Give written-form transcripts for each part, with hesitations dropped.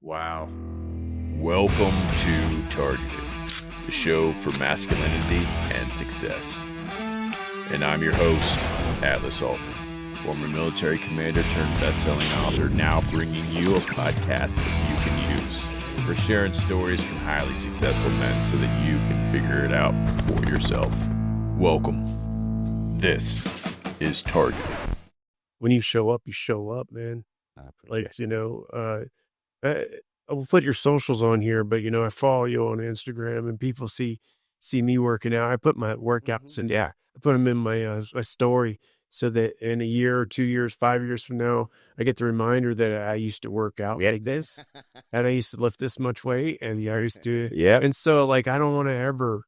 Wow. Welcome to Targeted, the show for masculinity and success. And I'm your host, Atlas Aultman, former military commander turned best-selling author, now bringing you a podcast that you can use. We're sharing stories from highly successful men so that you can figure it out for yourself. Welcome. This is Targeted. When you show up, man. Like, I will put your socials on here, but I follow you on Instagram and people see me working out. I put my workouts and I put them in my story so that in a year or 2 years, 5 years from now, I get the reminder that I used to work out like this and I used to lift this much weight and I used to. Yeah. And so like, I don't ever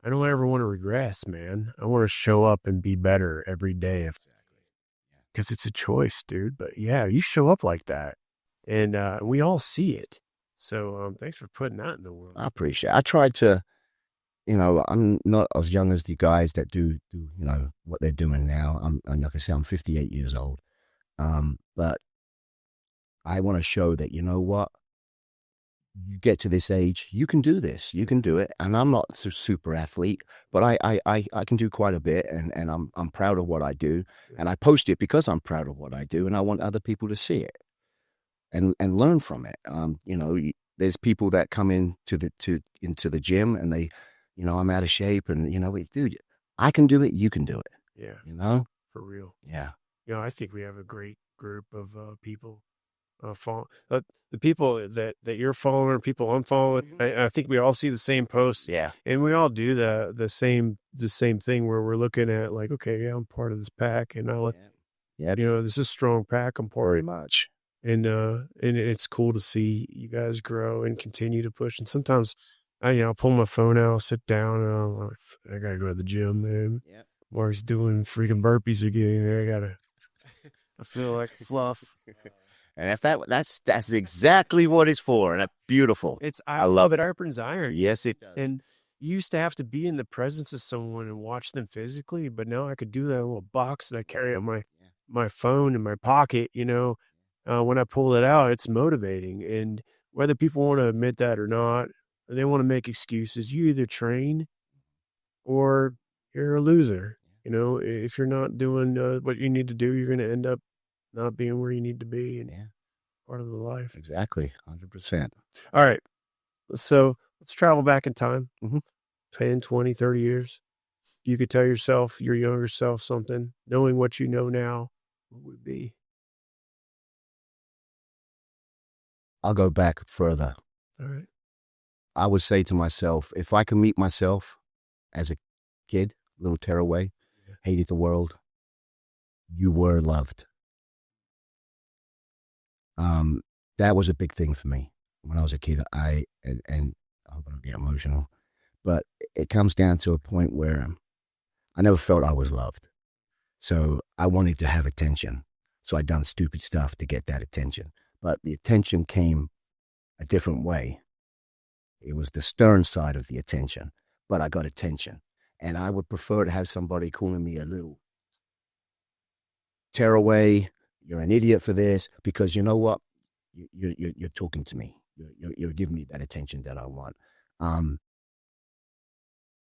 want to regress, man. I want to show up and be better every day because it's a choice, dude. But yeah, you show up like that. And we all see it. So thanks for putting that in the world. I appreciate it. I try to, I'm not as young as the guys that do what they're doing now. And like I say, I'm 58 years old. But I want to show that, you know what? You get to this age, you can do this. You can do it. And I'm not a super athlete, but I can do quite a bit. And I'm proud of what I do. And I post it because I'm proud of what I do. And I want other people to see it. And learn from it. There's people that come into the gym and they, I'm out of shape and dude, I can do it. You can do it. Yeah. For real. Yeah. I think we have a great group of people. The people that you're following or people I'm following. I think we all see the same posts. Yeah. And we all do the same thing where we're looking at like, okay, yeah, I'm part of this pack, and this is a strong pack. I'm part Very much. And it's cool to see you guys grow and continue to push. And sometimes I'll pull my phone out, sit down, and I'm like, I gotta go to the gym, man. Yeah. Mark's doing freaking burpees again. I feel like fluff. And if that's exactly what it's for. And that's beautiful. I love it. Sharpens iron. Yes, it does. And you used to have to be in the presence of someone and watch them physically, but now I could do that in a little box that I carry on my phone in my pocket, when I pull it out, it's motivating. And whether people want to admit that or not, or they want to make excuses, you either train or you're a loser. If you're not doing what you need to do, you're going to end up not being where you need to be and part of the life. Exactly. 100%. All right. So let's travel back in time. 10, 20, 30 years. You could tell yourself, your younger self, something, knowing what you know now, what would it be? I'll go back further. All right. I would say to myself, if I can meet myself as a kid, little tearaway, hated the world, you were loved. That was a big thing for me when I was a kid. And I'm going to get emotional, but it comes down to a point where I never felt I was loved. So I wanted to have attention. So I done stupid stuff to get that attention. But the attention came a different way. It was the stern side of the attention, but I got attention. And I would prefer to have somebody calling me a little tearaway. You're an idiot for this, because you know what? You're talking to me. You're giving me that attention that I want.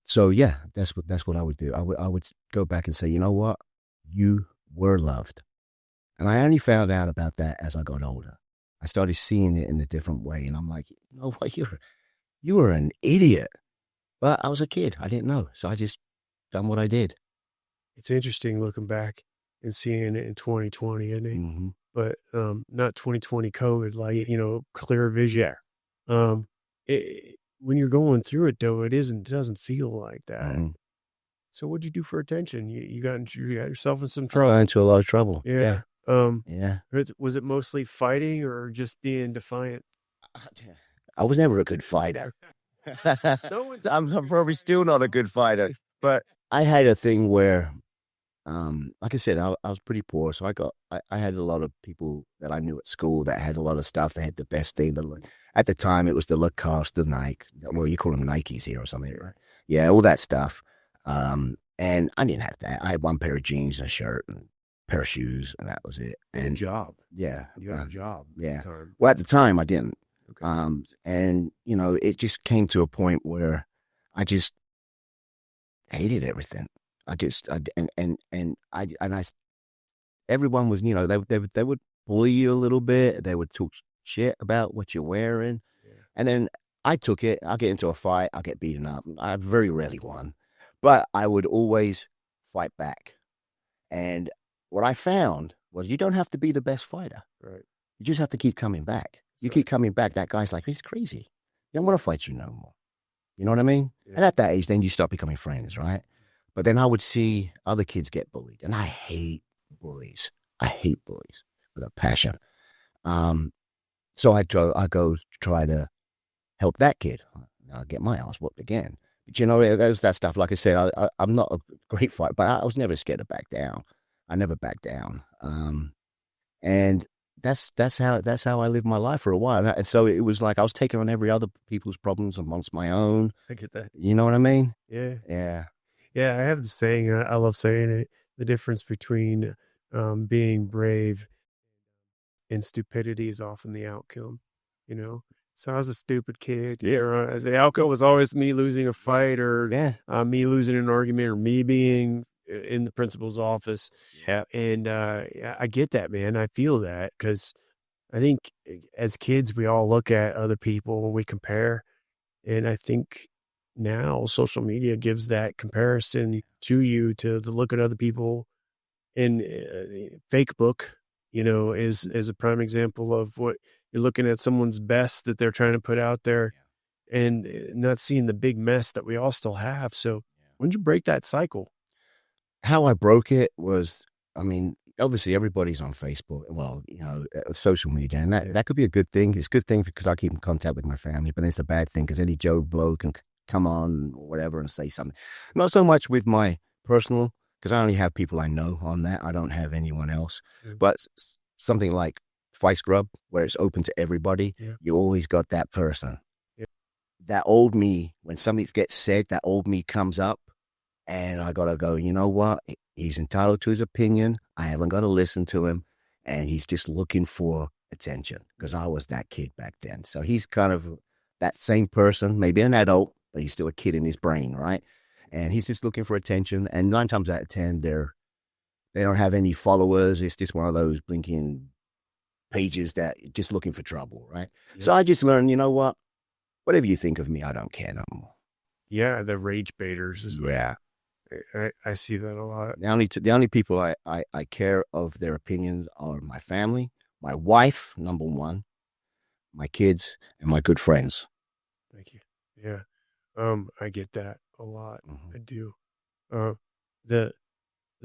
So yeah, that's what I would do. I would go back and say, you know what? You were loved. And I only found out about that as I got older. I started seeing it in a different way. And I'm like, you know what? You were an idiot. But I was a kid. I didn't know. So I just done what I did. It's interesting looking back and seeing it in 2020, isn't it? Mm-hmm. But not 2020 COVID, like, clear vision. When you're going through it, though, it doesn't feel like that. Mm-hmm. So what'd you do for attention? You got yourself in some trouble. I got into a lot of trouble. Yeah. Yeah. Was it mostly fighting or just being defiant? I was never a good fighter. I'm probably still not a good fighter, but I had a thing where, like I said, I was pretty poor. So I had a lot of people that I knew at school that had a lot of stuff. They had the best thing. At the time, it was the Lacoste, the Nike. Well, you call them Nikes here or something, right? Yeah, all that stuff. And I didn't have that. I had one pair of jeans and a shirt and a pair of shoes, and that was it. And job. Yeah. You had a job. Yeah. At the time. Well, at the time, I didn't. And it just came to a point where I just hated everything. Everyone was, they would bully you a little bit. They would talk shit about what you're wearing. Yeah. And then I took it. I'll get into a fight. I'll get beaten up. I very rarely won, but I would always fight back. And what I found was you don't have to be the best fighter. Right. You just have to keep coming back. You keep coming back. That guy's like, he's crazy. He don't want to fight you no more. You know what I mean? Yeah. And at that age, then you start becoming friends, right? But then I would see other kids get bullied. And I hate bullies. I hate bullies with a passion. So I go try to help that kid. I get my ass whooped again. But there's that stuff. Like I said, I'm not a great fighter, but I was never scared to back down. I never backed down. And that's how I lived my life for a while. And so it was like I was taking on every other people's problems amongst my own. I get that. You know what I mean? Yeah. Yeah. Yeah, I have the saying, I love saying it, the difference between being brave and stupidity is often the outcome, So I was a stupid kid. Yeah, the outcome was always me losing a fight or me losing an argument or me being in the principal's office. Yeah. And I get that, man. I feel that because I think as kids, we all look at other people and we compare. And I think now social media gives that comparison to you to look at other people. And Facebook, is a prime example of what you're looking at someone's best that they're trying to put out there and not seeing the big mess that we all still have. So when did you break that cycle? How I broke it was, obviously everybody's on Facebook, social media, and that could be a good thing. It's a good thing because I keep in contact with my family, but it's a bad thing because any Joe Blow can come on or whatever and say something. Not so much with my personal, because I only have people I know on that. I don't have anyone else. But something like Fight Scrub, where it's open to everybody, you always got that person. That old me, when something gets said, that old me comes up, and I got to go, you know what? He's entitled to his opinion. I haven't got to listen to him. And he's just looking for attention because I was that kid back then. So he's kind of that same person, maybe an adult, but he's still a kid in his brain, right? And he's just looking for attention. And 9 times out of 10, they don't have any followers. It's just one of those blinking pages that just looking for trouble, right? Yep. So I just learned, you know what? Whatever you think of me, I don't care no more. Yeah, the rage baiters as well. Yeah. I see that a lot. The only people I care of their opinions are my family, my wife, number one, my kids, and my good friends. Thank you. Yeah. I get that a lot. Mm-hmm. I do. The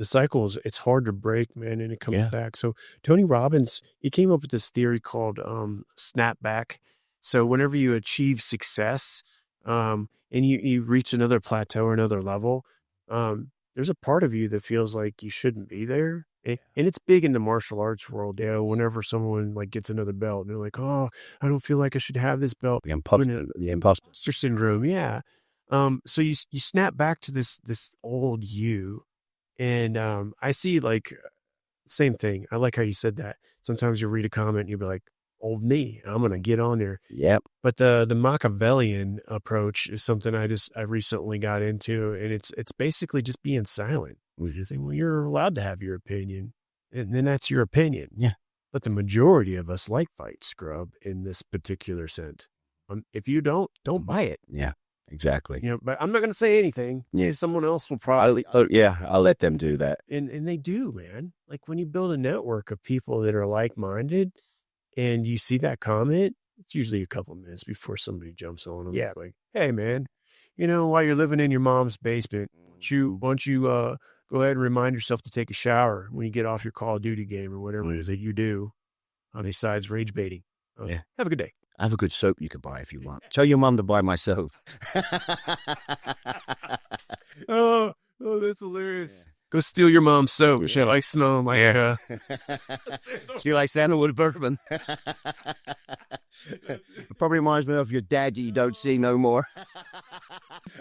cycles, it's hard to break, man, and it comes back. So Tony Robbins, he came up with this theory called snapback. So whenever you achieve success, and you reach another plateau or another level, there's a part of you that feels like you shouldn't be there. And it's big in the martial arts world. Whenever someone gets another belt and they're like, oh, I don't feel like I should have this belt. The imposter syndrome. Yeah. So you snap back to this old you. And I see same thing. I like how you said that. Sometimes you read a comment and you'll be like, old me, I'm going to get on there. Yep. But the Machiavellian approach is something I recently got into, and it's basically just being silent. Just saying, well, you're allowed to have your opinion, and then that's your opinion. Yeah. But the majority of us like Fight Scrub in this particular sense. If you don't buy it. Yeah, exactly. But I'm not going to say anything. Yeah. Someone else will probably. I'll let them do that. And they do, man. Like when you build a network of people that are like-minded, and you see that comment, it's usually a couple minutes before somebody jumps on them. Yeah. Like, hey, man, while you're living in your mom's basement, why don't you go ahead and remind yourself to take a shower when you get off your Call of Duty game or whatever it is that you do besides rage baiting. Have a good day. I have a good soap you can buy if you want. Tell your mom to buy my soap. Oh, that's hilarious. Yeah. Go steal your mom's soap. She likes snow. She likes sandalwood bourbon. It probably reminds me of your dad that you don't see no more.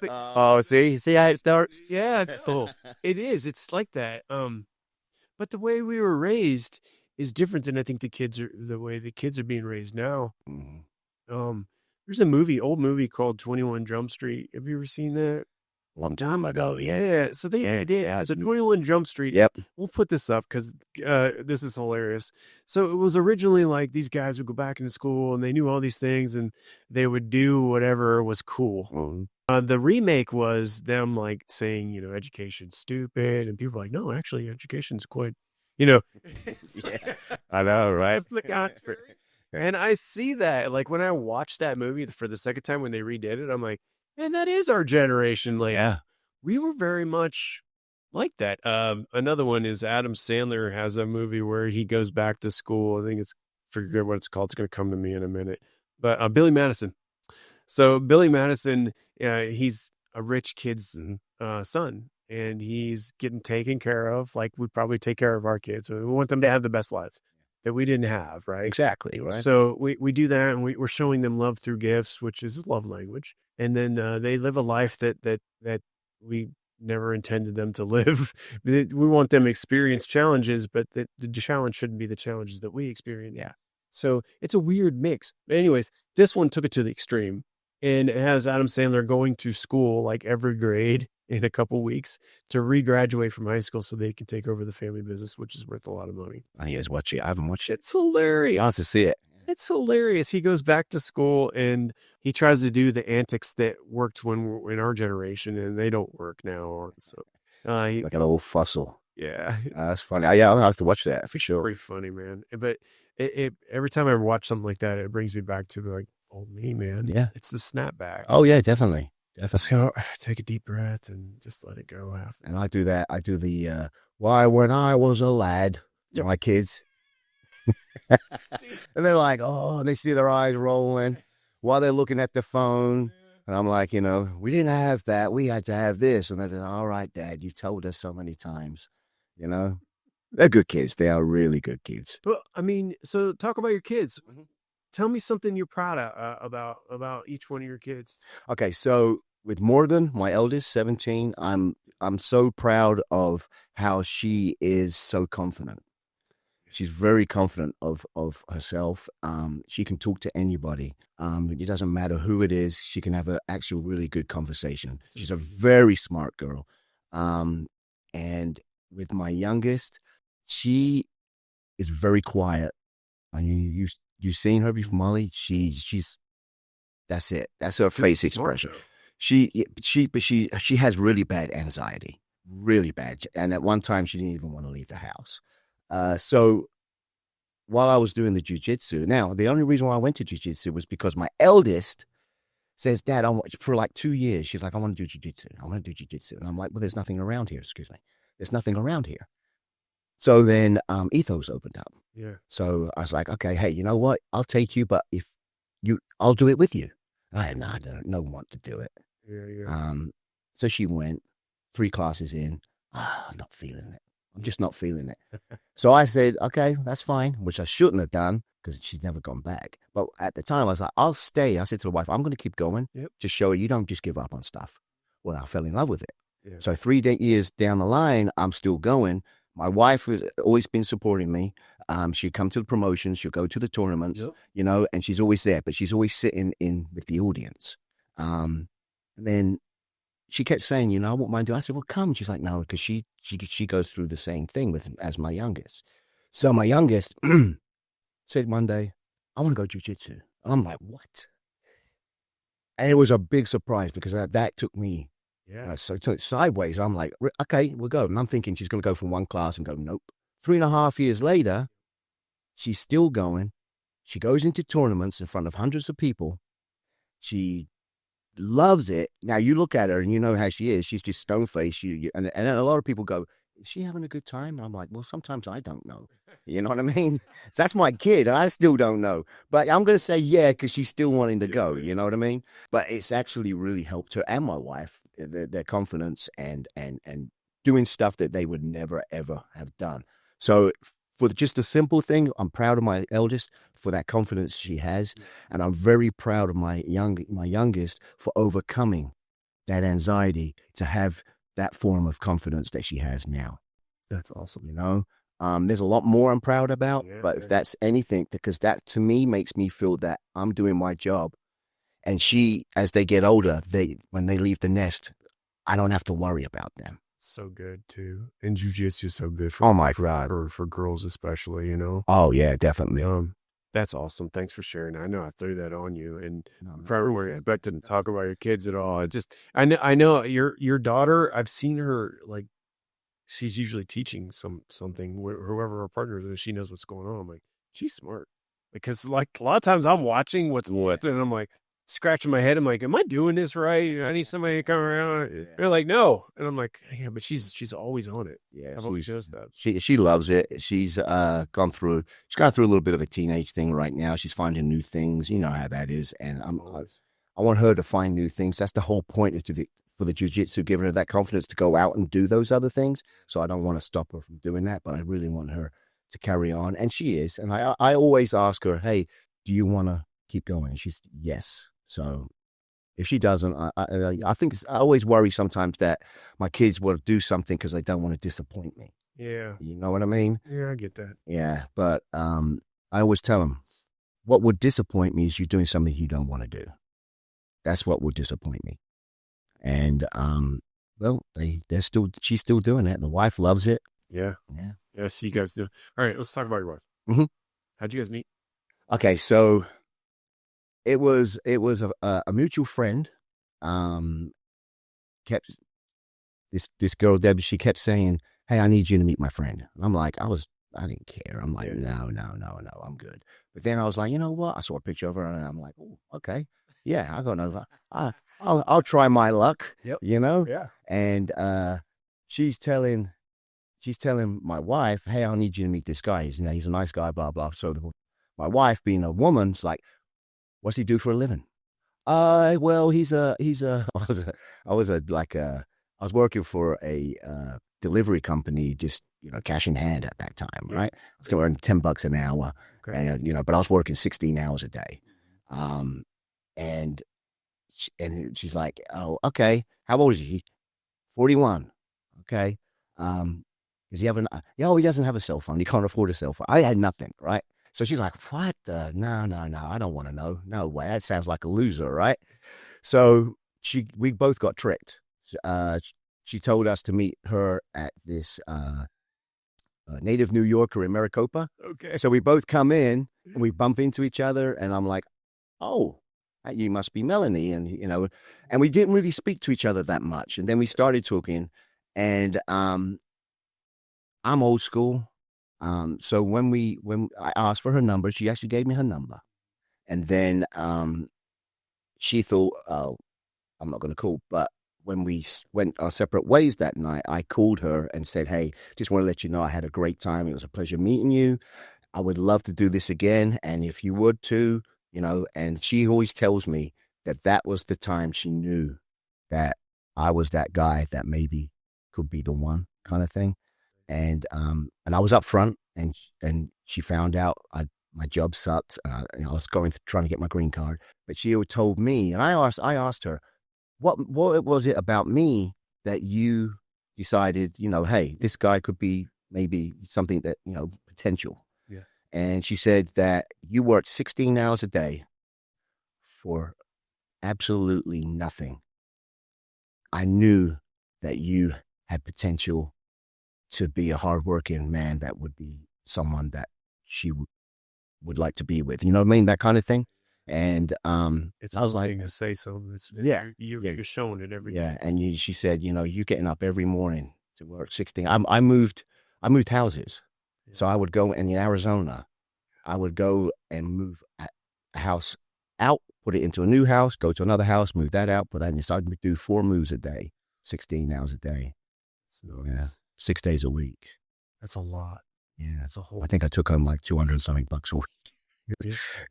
See how it starts? Yeah, cool. It is. It's like that. But the way we were raised is different than I think the way the kids are being raised now. Mm-hmm. There's old movie called 21 Jump Street. Have you ever seen that? Long time ago. Yeah. So they as a 21 Jump Street. Yep. We'll put this up because this is hilarious. So it was originally like these guys would go back into school and they knew all these things and they would do whatever was cool. Mm-hmm. The remake was them like saying, education's stupid, and people are like, no, actually, education's quite, Yeah, I know, right? that's the contrary. And I see that, like when I watched that movie for the second time when they redid it, I'm like, man, that is our generation. Like, Yeah. we were very much like that. Another one is Adam Sandler has a movie where he goes back to school. I think forget what it's called. It's going to come to me in a minute. But Billy Madison. So Billy Madison, he's a rich kid's son, and he's getting taken care of like we probably take care of our kids. We want them to have the best life that we didn't have, right? Exactly, right. So we do that, and we're showing them love through gifts, which is a love language. And then they live a life that we never intended them to live. We want them to experience challenges, but the challenge shouldn't be the challenges that we experience. Yeah. So it's a weird mix. But anyways, this one took it to the extreme. And it has Adam Sandler going to school like every grade in a couple weeks to re-graduate from high school so they can take over the family business, which is worth a lot of money. I haven't watched it. It's hilarious. I want to see it. It's hilarious. He goes back to school and he tries to do the antics that worked when we're in our generation, and they don't work now. So, Like an old fossil. Yeah, that's funny. Yeah, I'll have to watch that for sure. Pretty funny, man. But it every time I watch something like that, it brings me back to like old me, man. Yeah, it's the snapback. Oh yeah, definitely. So take a deep breath and just let it go. And I do that. I do the why when I was a lad to my kids. And they're like, oh, they see their eyes rolling while they're looking at the phone. And I'm like, we didn't have that. We had to have this. And they're like, all right, Dad, you told us so many times. They're good kids. They are really good kids. Well, I mean, so talk about your kids. Mm-hmm. Tell me something you're proud of about each one of your kids. Okay, so with Morgan, my eldest, 17, I'm so proud of how she is so confident. She's very confident of herself. She can talk to anybody. It doesn't matter who it is. She can have an actual really good conversation. She's a very smart girl. And with my youngest, she is very quiet. I mean, you've seen her before, Molly. She's that's it. That's her face expression. She has really bad anxiety, really bad. And at one time, she didn't even want to leave the house. So while I was doing the jiu-jitsu, now the only reason why I went to jiu-jitsu was because my eldest says, Dad, for like 2 years, she's like, I want to do jiu-jitsu. I want to do jiu-jitsu. And I'm like, well, there's nothing around here. Excuse me. There's nothing around here. So then Ethos opened up. Yeah. So I was like, okay, hey, you know what? I'll take you, but I'll do it with you. And I had no one to do it. Yeah. So she went 3 classes in. I'm not feeling it. I'm just not feeling it. So I said, okay, that's fine, which I shouldn't have done because she's never gone back. But at the time, I was like, I'll stay. I said to the wife, I'm going to keep going. Yep. Just show her you don't just give up on stuff. Well, I fell in love with it. Yeah. So 3 years down the line, I'm still going. My wife has always been supporting me. She'd come to the promotions. She'll go to the tournaments, and she's always there, but she's always sitting in with the audience. And then she kept saying, I won't mind doing. I said, well, come. She's like, no, because she goes through the same thing as my youngest. So my youngest said one day, I want to go jiu-jitsu. And I'm like, what? And it was a big surprise because that took me. Yeah. So took it sideways. I'm like, okay, we'll go. And I'm thinking she's going to go from one class and go, nope. 3.5 years later, she's still going. She goes into tournaments in front of hundreds of people. She loves it. Now you look at her and you know how she is. She's just stone-faced. And a lot of people go, is she having a good time? And I'm like, well, sometimes I don't know. You know what I mean? So that's my kid. I still don't know. But I'm going to say yeah because she's still wanting to go. You know what I mean? But it's actually really helped her and my wife, their confidence and doing stuff that they would never, ever have done. So for just a simple thing, I'm proud of my eldest for that confidence she has. And I'm very proud of my youngest for overcoming that anxiety to have that form of confidence that she has now. That's awesome. There's a lot more I'm proud about, Yeah, but if yeah. that's anything, because that to me makes me feel that I'm doing my job. And she, as they get older, when they leave the nest, I don't have to worry about them. So good too. And jujitsu is so good Oh my God. for girls especially, you know. Oh yeah, definitely. That's awesome. Thanks for sharing. I know I threw that on you, and No, no. probably weren't expecting to talk about your kids at all. It just I know your daughter. I've seen her like she's usually teaching something whoever her partner is. She knows what's going on. I'm like, she's smart because like a lot of times I'm watching what's what, and I'm like scratching my head. I'm like, am I doing this right? I need somebody to come around. Yeah. They're like, no, and I'm like, yeah, but she's always on it. Yeah, I've always noticed that. she loves it. She's gone through a little bit of a teenage thing right now. She's finding new things. You know how that is, and I want her to find new things. That's the whole point for the jiu-jitsu, giving her that confidence to go out and do those other things. So I don't want to stop her from doing that, but I really want her to carry on, and she is. And I always ask her, hey, do you want to keep going? And she's yes. So if she doesn't, I think I always worry sometimes that my kids will do something because they don't want to disappoint me. Yeah. You know what I mean? Yeah, I get that. Yeah. But I always tell them, what would disappoint me is you doing something you don't want to do. That's what would disappoint me. And well, she's still doing it. The wife loves it. Yeah. Yeah. Yeah. See you guys do. All right, let's talk about your wife. Mm-hmm. How'd you guys meet? Okay, so it was a mutual friend. Kept this girl Debbie. She kept saying, "Hey, I need you to meet my friend." And I'm like, I didn't care. I'm like, no, I'm good. But then I was like, you know what? I saw a picture of her, and I'm like, oh, okay, yeah, I don't know. I'll try my luck. Yep. You know. Yeah. And she's telling my wife, "Hey, I need you to meet this guy. He's a nice guy, blah blah." So my wife, being a woman's like, "What's he do for a living?" Well, I was working for a delivery company, just cash in hand at that time, right? I was going to earn $10 an hour, Okay. and but I was working 16 hours a day, and she's like, "Oh, okay. How old is he? 41. Okay. Does he have oh, he doesn't have a cell phone. He can't afford a cell phone. I had nothing, right? So she's like, what the? No, I don't want to know. No way. That sounds like a loser, right? So we both got tricked. She told us to meet her at this native New Yorker in Maricopa. Okay. So we both come in and we bump into each other, and I'm like, oh, you must be Melanie. And, and we didn't really speak to each other that much. And then we started talking, and I'm old school. So when I asked for her number, she actually gave me her number. And then she thought, oh, I'm not going to call. But when we went our separate ways that night, I called her and said, hey, just want to let you know I had a great time. It was a pleasure meeting you. I would love to do this again. And if you would too, and she always tells me that was the time she knew that I was that guy that maybe could be the one kind of thing. And I was up front, and she found out my job sucked. I was trying to get my green card, but she told me, and I asked her, what was it about me that you decided, hey, this guy could be maybe something that, potential. Yeah. And she said that you worked 16 hours a day for absolutely nothing. I knew that you had potential to be a hardworking man that would be someone that she would like to be with. You know what I mean? That kind of thing. And it's I was like, to say something. You're showing it every day. Yeah, and she said, you're getting up every morning to work 16. I moved houses, so I would go in Arizona. I would go and move a house out, put it into a new house, go to another house, move that out, put that in. So I'd do 4 moves a day, 16 hours a day. So yeah, 6 days a week. That's a lot. Yeah, that's a whole. I think I took home like $200 something a week.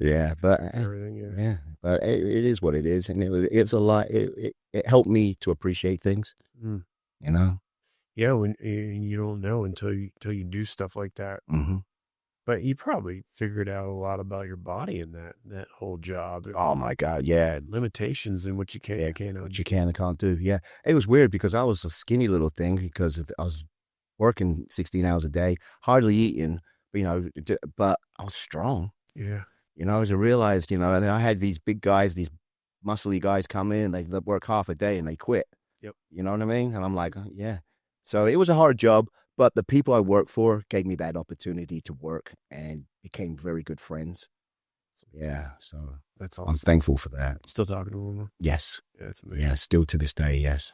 Yeah, but everything. Yeah, but it is what it is, and it's a lot. It helped me to appreciate things. Yeah, when you don't know until you do stuff like that. Mm-hmm. But you probably figured out a lot about your body in that whole job. Oh my God, yeah, limitations in what you can, what you can and can't do. Yeah, it was weird because I was a skinny little thing because I was working 16 hours a day, hardly eating, but I was strong. Yeah. As I realized, and then I had these big guys, these muscly guys come in, they work half a day and they quit. Yep. You know what I mean? And I'm like, yeah. So it was a hard job, but the people I worked for gave me that opportunity to work and became very good friends. Yeah. So that's awesome. I'm thankful for that. Still talking to them? Yes. Yeah, that's amazing. Yeah, still to this day, yes.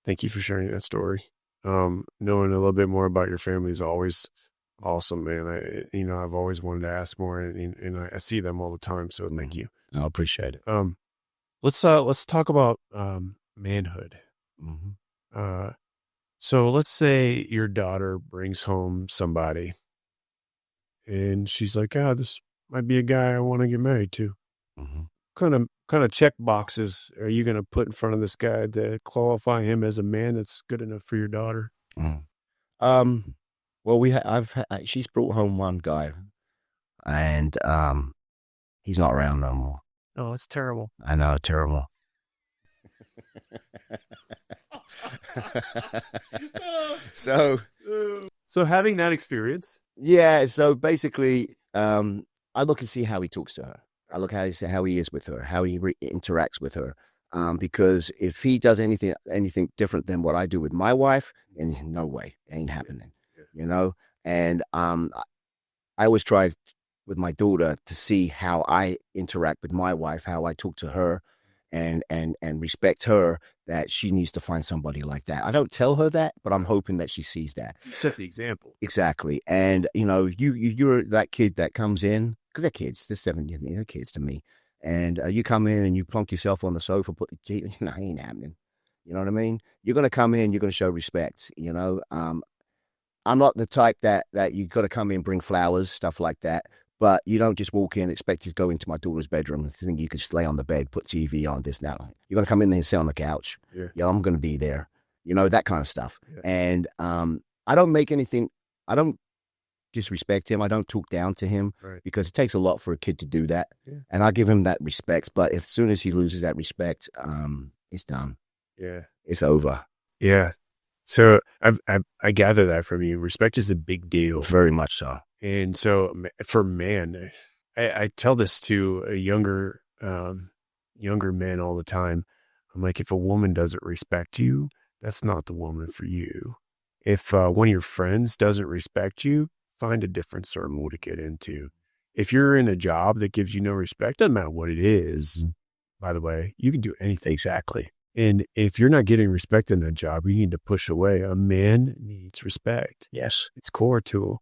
Thank you for sharing that story. Knowing a little bit more about your family is always awesome, man. I've always wanted to ask more, and I see them all the time. So thank you. I appreciate it. Let's talk about manhood. Mm-hmm. So let's say your daughter brings home somebody, and she's like, this might be a guy I want to get married to. Mm-hmm. Kind of check boxes are you going to put in front of this guy to qualify him as a man that's good enough for your daughter? Well, she's brought home one guy, and he's not around no more. Oh, that's terrible. I know, terrible. So having that experience, yeah. So basically, I look and see how he talks to her. I look how he is with her, how he interacts with her. Because if he does anything different than what I do with my wife, and no way, it ain't happening. And I always try with my daughter to see how I interact with my wife, how I talk to her, and respect her. That she needs to find somebody like that. I don't tell her that, but I'm hoping that she sees that. You set the example. Exactly. And you're that kid that comes in, because they're kids. They're 7 kids to me. And you come in and you plunk yourself on the sofa, put the it ain't happening. You know what I mean? You're going to come in, you're going to show respect. I'm not the type that you got to come in, bring flowers, stuff like that. But you don't just walk in, expect to go into my daughter's bedroom and think you can just lay on the bed, put TV on, this now. You're going to come in there and sit on the couch. Yeah, I'm going to be there. That kind of stuff. Yeah. And I don't make anything. I don't disrespect him. I don't talk down to him, right, because it takes a lot for a kid to do that. Yeah. And I give him that respect. But as soon as he loses that respect, it's done. Yeah, it's over. Yeah. So I gather that from you. Respect is a big deal. Very much so. And so for man, I tell this to a younger men all the time. I'm like, if a woman doesn't respect you, that's not the woman for you. If one of your friends doesn't respect you, find a different circle to get into. If you're in a job that gives you no respect, doesn't matter what it is, by the way, you can do anything. Exactly. And if you're not getting respect in that job, you need to push away. A man needs respect. Yes. It's core to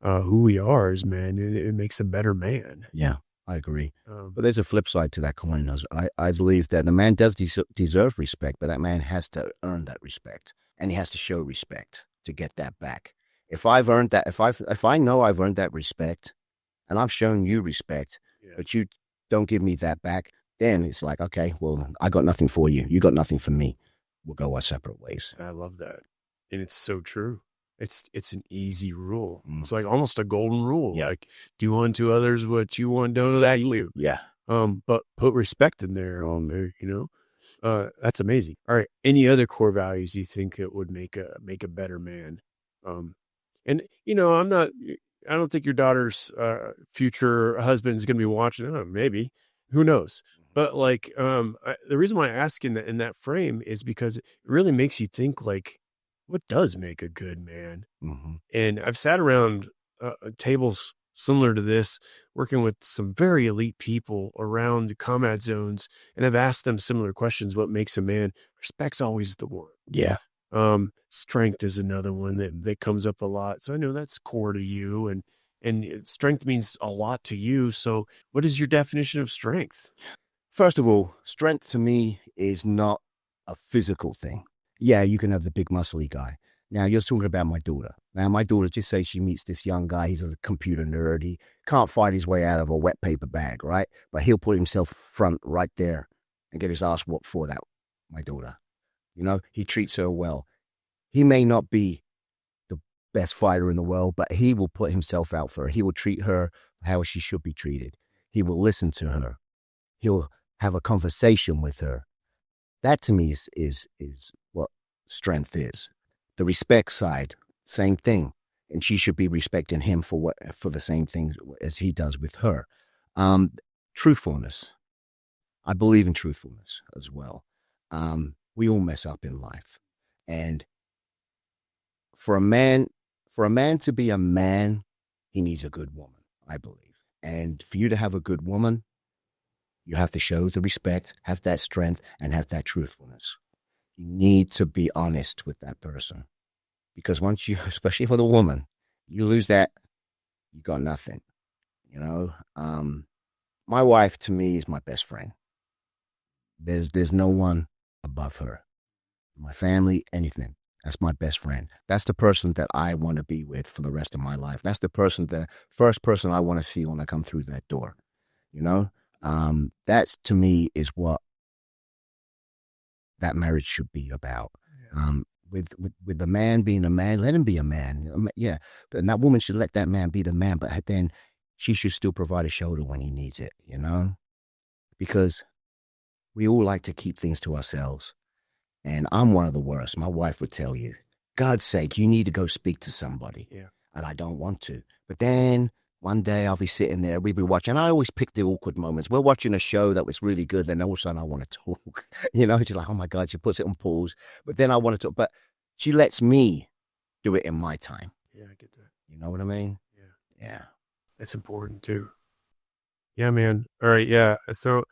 who we are as men. It makes a better man. Yeah, I agree. But there's a flip side to that coin. I believe that the man does deserve respect, but that man has to earn that respect. And he has to show respect to get that back. If I've earned that, if I know I've earned that respect and I've shown you respect, but you don't give me that back, then it's like, okay, well, I got nothing for you. You got nothing for me. We'll go our separate ways. I love that. And it's so true. It's an easy rule. It's like almost a golden rule. Yeah. Like, do unto others what you want done to you. Yeah. But put respect in there on there, that's amazing. All right. Any other core values you think it would make a better man? And I don't think your daughter's future husband is going to be watching. Maybe, who knows? But like, the reason why I ask in that frame is because it really makes you think, like, what does make a good man? Mm-hmm. And I've sat around tables similar to this, working with some very elite people around combat zones, and I've asked them similar questions. What makes a man? Respect's always the one. Yeah. Strength is another one that comes up a lot. So I know that's core to you, and strength means a lot to you. So what is your definition of strength? First of all, strength to me is not a physical thing. Yeah, you can have the big muscly guy. Now, you're talking about my daughter. Now, my daughter, just say she meets this young guy. He's a computer nerd. He can't fight his way out of a wet paper bag, right? But he'll put himself front right there and get his ass whooped for that, my daughter. He treats her well. He may not be the best fighter in the world, but he will put himself out for her. He will treat her how she should be treated. He will listen to her. He'll have a conversation with her. That to me is what strength is. The respect side same thing. And she should be respecting him for the same thing as he does with her. Truthfulness. I believe in truthfulness as well. We all mess up in life. And for a man to be a man, he needs a good woman, I believe. And for you to have a good woman, you have to show the respect, have that strength, and have that truthfulness. You need to be honest with that person. Because once you, especially for the woman, you lose that, you got nothing. You know, my wife to me is my best friend. There's no one above her. My family, anything. That's my best friend. That's the person that I want to be with for the rest of my life. That's the first person I want to see when I come through that door. You know, that's to me is what that marriage should be about. Yeah. With the man being a man, let him be a man. Yeah, and that woman should let that man be the man, but then she should still provide a shoulder when he needs it. You know, because we all like to keep things to ourselves. And I'm one of the worst. My wife would tell you, God's sake, you need to go speak to somebody. Yeah. And I don't want to. But then one day I'll be sitting there, we'll be watching. I always pick the awkward moments. We're watching a show that was really good. Then all of a sudden I want to talk. You know, she's like, oh my God, she puts it on pause. But then I want to talk. But she lets me do it in my time. Yeah, I get that. You know what I mean? Yeah. Yeah. That's important too. Yeah, man. All right. Yeah. So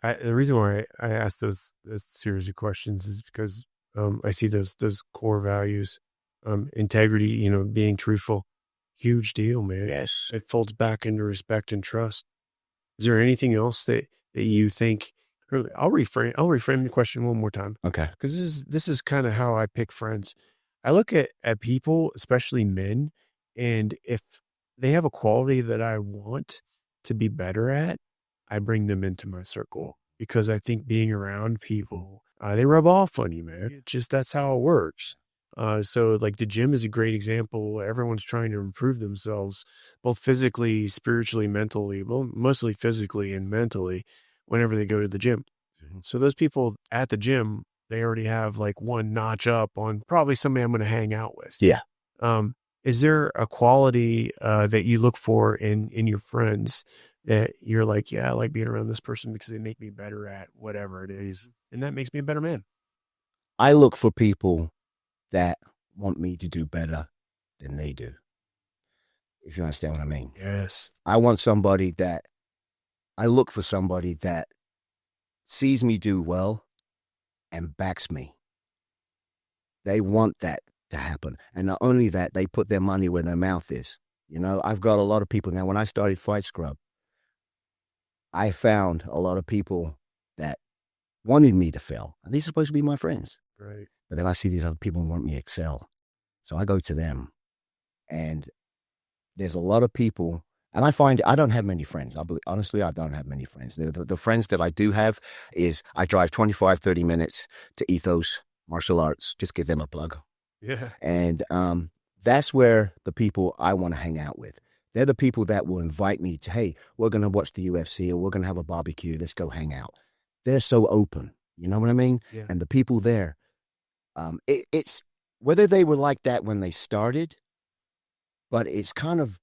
the reason why I asked those series of questions is because I see those core values, integrity, you know, being truthful, huge deal, man. Yes. It folds back into respect and trust. Is there anything else that you think? I'll reframe the question one more time. Okay. Because this is kind of how I pick friends. I look at people, especially men, and if they have a quality that I want to be better at, I bring them into my circle because I think being around people, they rub off on you, man. Just that's how it works. So like the gym is a great example. Everyone's trying to improve themselves, both physically, spiritually, mentally, well, mostly physically and mentally whenever they go to the gym. Mm-hmm. So those people at the gym, they already have like one notch up on probably somebody I'm going to hang out with. Yeah. Is there a quality that you look for in your friends that you're like, yeah, I like being around this person because they make me better at whatever it is, and that makes me a better man? I look for people that want me to do better than they do. If you understand what I mean. Yes. I look for somebody that sees me do well and backs me. They want that to happen. And not only that, they put their money where their mouth is. You know, I've got a lot of people now. When I started Fight Scrub, I found a lot of people that wanted me to fail. And these are supposed to be my friends. Right. But then I see these other people who want me to excel. So I go to them. And there's a lot of people, and I find I don't have many friends. Honestly, I don't have many friends. The friends that I do have is I drive 25, 30 minutes to Ethos Martial Arts. Just give them a plug. Yeah. And that's where the people I want to hang out with. They're the people that will invite me to, hey, we're going to watch the UFC or we're going to have a barbecue. Let's go hang out. They're so open. You know what I mean? Yeah. And the people there, it's whether they were like that when they started, but it's kind of,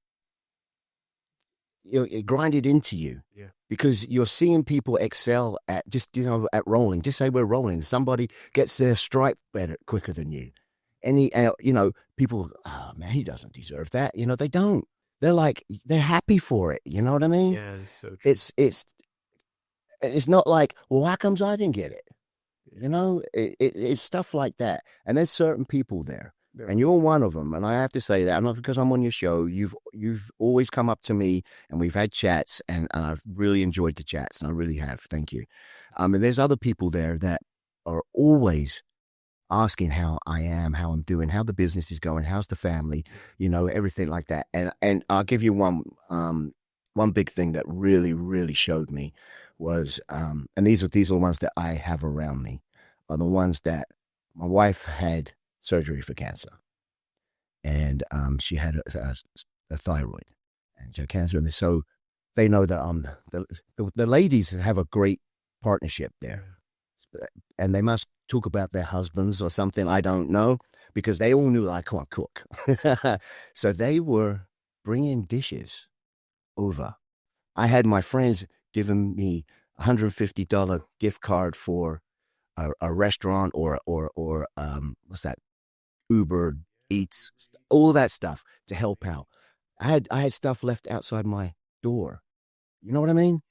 you know, it grinded into you. Yeah. Because you're seeing people excel at just, you know, at rolling. Just say we're rolling. Somebody gets their stripe quicker than you. You know, people, oh man, he doesn't deserve that. You know, they don't. They're like, they're happy for it. You know what I mean? Yeah, it's so true. It's not like, well, how comes I didn't get it? You know, it's stuff like that. And there's certain people there. Yeah. And you're one of them. And I have to say that, not because I'm on your show. You've always come up to me and we've had chats and I've really enjoyed the chats. And I really have. Thank you. And there's other people there that are always asking how I am, how I'm doing, how the business is going, how's the family, you know, everything like that. And I'll give you one big thing that really, really showed me was, and these are the ones that I have around me, are the ones that my wife had surgery for cancer. And she had a thyroid and she had cancer. And so they know that the ladies have a great partnership there. And they must talk about their husbands or something. I don't know, because they all knew I can't cook. So they were bringing dishes over. I had my friends giving me $150 gift card for a restaurant or what's that, Uber Eats, all that stuff to help out. I had stuff left outside my door. You know what I mean?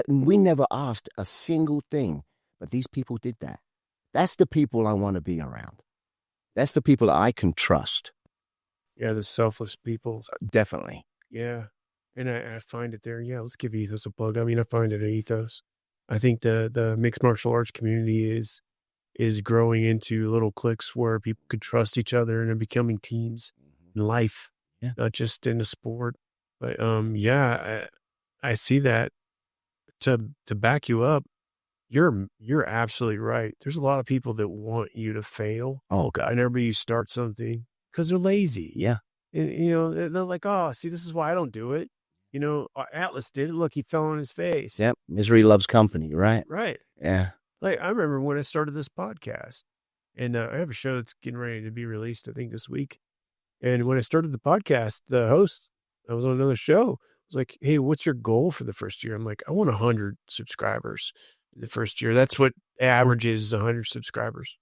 We never asked a single thing, but these people did that. That's the people I want to be around. That's the people I can trust. Yeah, the selfless people. Definitely. Yeah. And I find it there. Yeah, let's give Ethos a plug. I mean, I find it at Ethos. I think the mixed martial arts community is growing into little cliques where people could trust each other and are becoming teams in life, not just in a sport. But yeah, I see that. To back you up, you're absolutely right. There's a lot of people that want you to fail. Oh God. Whenever you start something, because they're lazy. Yeah. And, they're like, oh, see, this is why I don't do it. Atlas did it. Look, he fell on his face. Yep. Misery loves company, right? Right. Yeah. Like, I remember when I started this podcast, and I have a show that's getting ready to be released, I think, this week. And when I started the podcast, the host, I was on another show, was like, hey, what's your goal for the first year? I'm like, I want 100 subscribers the first year. That's what average is 100 subscribers.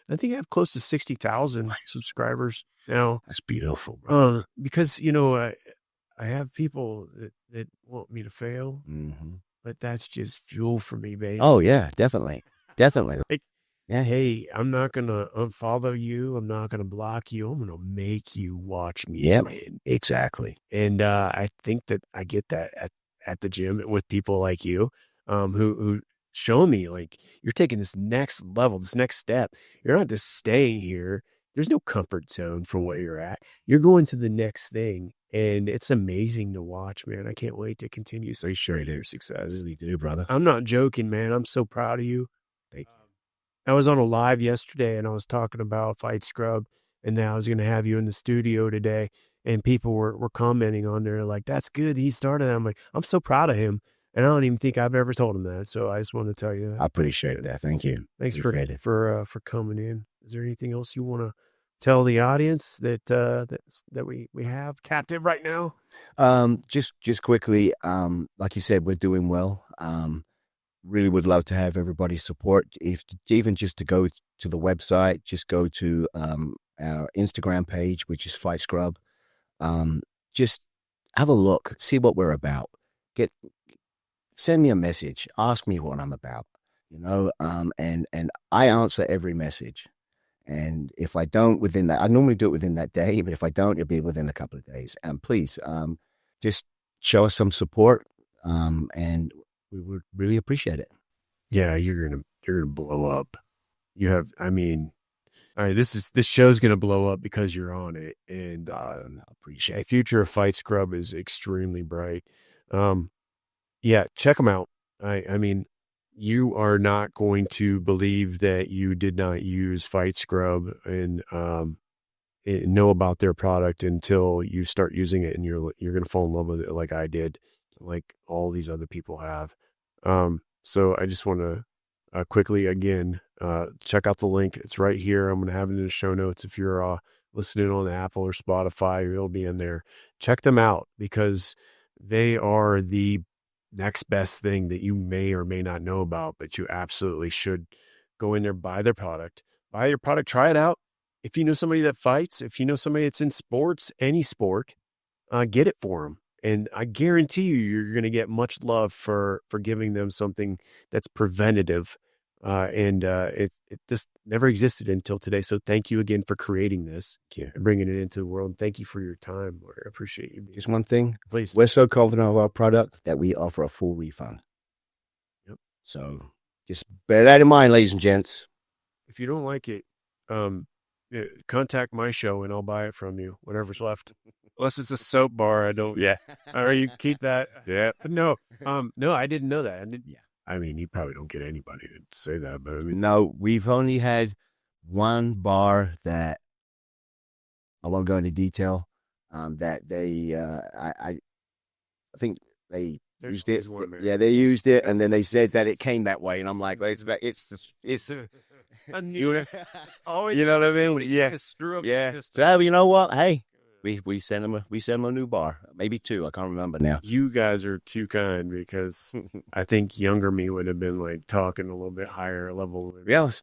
I think I have close to 60,000 subscribers now. That's beautiful, bro. Because, I have people that want me to fail, but that's just fuel for me, baby. Oh, yeah, definitely. Definitely. Like, yeah, hey, I'm not going to unfollow you. I'm not going to block you. I'm going to make you watch me win. Exactly. And I think that I get that at the gym with people like you, who show me, like, you're taking this next level, this next step. You're not just staying here. There's no comfort zone for what you're at. You're going to the next thing. And it's amazing to watch, man. I can't wait to continue. So sure it is success. We do, brother. I'm not joking, man. I'm so proud of you. Thank you. I was on a live yesterday and I was talking about Fight Scrub, and now I was going to have you in the studio today, and people were commenting on there like, that's good. He started. I'm like, I'm so proud of him. And I don't even think I've ever told him that. So I just want to tell you that. I appreciate that. Thank you. Thanks for coming in. Is there anything else you want to tell the audience that we have captive right now? Just quickly, like you said, we're doing well. Really would love to have everybody's support. If even just to go to the website, just go to our Instagram page, which is Fight Scrub. Just have a look, see what we're about. Send me a message, ask me what I'm about. And I answer every message. And if I don't within that, I normally do it within that day, but if I don't, it'll be within a couple of days. And please, just show us some support, and we would really appreciate it. Yeah, you're gonna blow up. This show's gonna blow up because you're on it, and I appreciate. The future of Fight Scrub is extremely bright. Yeah, check them out. I mean, you are not going to believe that you did not use Fight Scrub and know about their product until you start using it, and you're going to fall in love with it like I did, like all these other people have. So I just want to quickly again check out the link. It's right here. I'm going to have it in the show notes. If you're listening on Apple or Spotify, it'll be in there. Check them out because they are the next best thing that you may or may not know about, but you absolutely should go in there, buy their product, try it out. If you know somebody that fights, if you know somebody that's in sports, any sport, get it for them. And I guarantee you're going to get much love for giving them something that's preventative. It just never existed until today. So thank you again for creating this and bringing it into the world. And thank you for your time. I appreciate you. Just one thing, please. We're so confident of our product that we offer a full refund. Yep. So just bear that in mind, ladies and gents. If you don't like it, contact my show and I'll buy it from you, whatever's left. Unless it's a soap bar, I don't. Yeah. Or you keep that. Yeah. No, I didn't know that. Yeah. I mean, you probably don't get anybody to say that, but I mean, no, we've only had one bar that I won't go into detail. That they, I think they used it. Yeah, they used it, and then they said that it came that way, and I'm like, well, it's I knew you know, always you know what I mean? Yeah, screw up yeah. the system. So you know what? Hey, we sent them a new bar, maybe 2. I can't remember now. You guys are too kind because I think younger me would have been like talking a little bit higher level.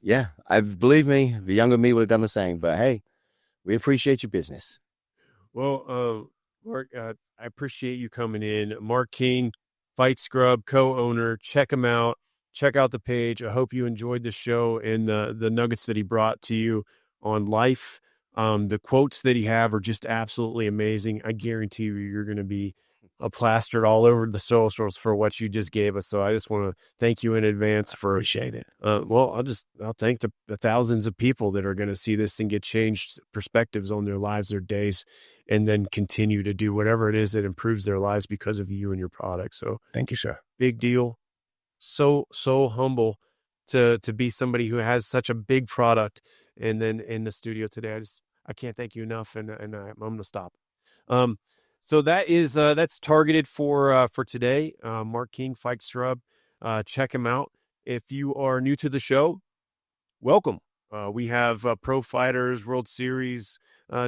Yeah. I believe me, the younger me would have done the same. But hey, we appreciate your business. Well, Mark, I appreciate you coming in. Mark King, Fight Scrub, co-owner. Check him out. Check out the page. I hope you enjoyed the show and the nuggets that he brought to you on life. The quotes that he have are just absolutely amazing. I guarantee you're going to be plastered all over the socials for what you just gave us. So I just want to thank you in advance for Appreciate it. well, I'll thank the thousands of people that are going to see this and get changed perspectives on their lives, their days, and then continue to do whatever it is that improves their lives because of you and your product. So Thank you, sir. big deal. So humble to be somebody who has such a big product. And then in the studio today, I can't thank you enough. And I'm going to stop. So that's targeted for today. Mark King, Fight Scrub. Check him out. If you are new to the show, welcome. We have pro fighters, World Series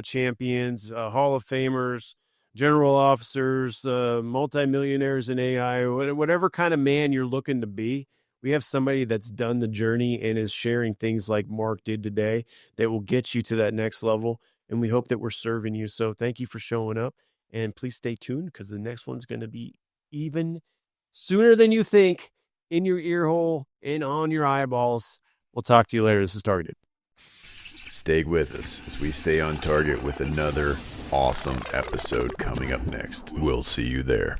champions, Hall of Famers, general officers, multimillionaires in AI, whatever kind of man you're looking to be. We have somebody that's done the journey and is sharing things like Mark did today that will get you to that next level. And we hope that we're serving you. So thank you for showing up. And please stay tuned because the next one's going to be even sooner than you think, in your ear hole and on your eyeballs. We'll talk to you later. This is Targeted. Stay with us as we stay on target with another awesome episode coming up next. We'll see you there.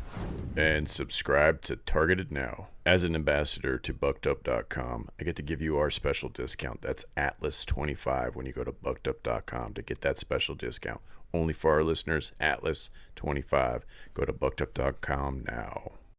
And subscribe to Targeted now. As an ambassador to buckedup.com, I get to give you our special discount. That's Atlas25 when you go to buckedup.com to get that special discount. Only for our listeners, Atlas25. Go to buckedup.com now.